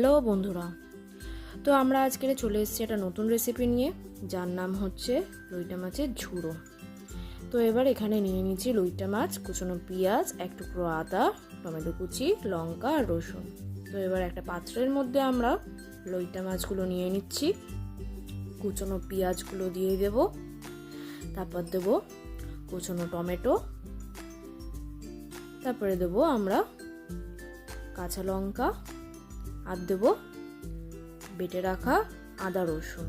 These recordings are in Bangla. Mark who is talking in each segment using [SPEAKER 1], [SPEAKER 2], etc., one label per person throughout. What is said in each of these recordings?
[SPEAKER 1] হ্যালো বন্ধুরা, তো আমরা আজকে চলে এসেছি একটা নতুন রেসিপি নিয়ে, যার নাম হচ্ছে লইটা মাছের ঝুড়ো। তো এবার এখানে নিয়ে নিচ্ছি লইটা মাছ, কুচনো পেঁয়াজ, এক টুকরো আদা, টমেটো কুচি, লঙ্কা আর রসুন। তো এবার একটা পাত্রের মধ্যে আমরা লইটা মাছগুলো নিয়ে নিচ্ছি, কুচনো পেঁয়াজগুলো দিয়ে দেব, তারপর দেব কুচনো টমেটো, তারপরে দেব আমরা কাঁচা লঙ্কা, আর দেব বেটে রাখা আদা রসুন।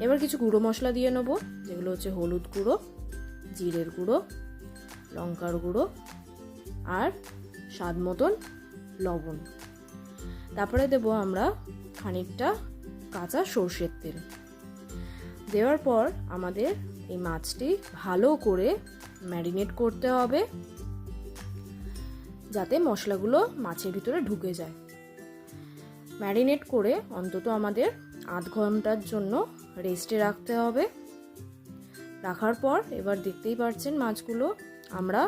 [SPEAKER 1] এবার কিছু গুঁড়ো মশলা দিয়ে নেবো, যেগুলো হচ্ছে হলুদ গুঁড়ো, জিরের গুঁড়ো, লঙ্কার গুঁড়ো আর স্বাদ মতন লবণ। তারপরে দেব আমরা খানিকটা কাঁচা সর্ষের তেল। দেওয়ার পর আমাদের এই মাছটি ভালো করে ম্যারিনেট করতে হবে, যাতে মশলাগুলো মাছের ভিতরে ঢুকে যায়। ম্যারিনেট করে অন্তত আমাদের আধ ঘন্টার জন্য রেস্টে রাখতে হবে। রাখার পর এবার দেখতেই পাচ্ছেন মাছগুলো আমরা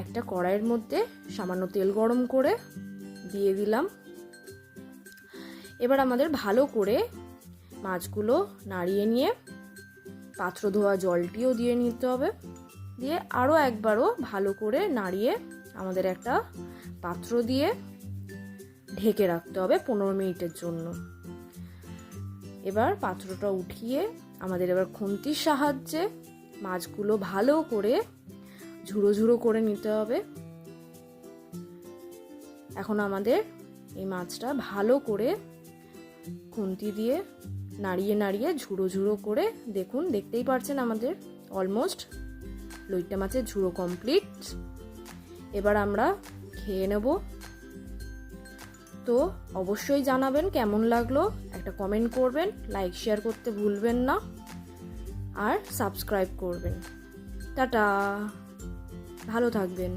[SPEAKER 1] একটা কড়াইয়ের মধ্যে সামান্য তেল গরম করে দিয়ে দিলাম। এবার আমাদের ভালো করে মাছগুলো নাড়িয়ে নিয়ে পাত্র ধোয়া জলটিও দিয়ে নিতে হবে, দিয়ে আরও একবারও ভালো করে নাড়িয়ে আমাদের একটা পাত্র দিয়ে ঢেকে রাখতে হবে 15 মিনিটের জন্য। এবার পাত্রটা উঠিয়ে আমাদের এবার খুন্তির সাহায্যে মাছগুলো ভালো করে ঝুড়ো ঝুড়ো করে নিতে হবে। এখন আমাদের এই মাছটা ভালো করে খুন্তি দিয়ে নাড়িয়ে নাড়িয়ে ঝুড়ো ঝুড়ো করে, দেখুন দেখতেই পাচ্ছেন আমাদের অলমোস্ট লইটা মাছের ঝুড়ো কমপ্লিট। এবার আমরা খেয়ে নেব। তো অবশ্যই জানাবেন কেমন লাগলো, একটা কমেন্ট করবেন, লাইক শেয়ার করতে ভুলবেন না আর সাবস্ক্রাইব করবেন। টাটা, ভালো থাকবেন।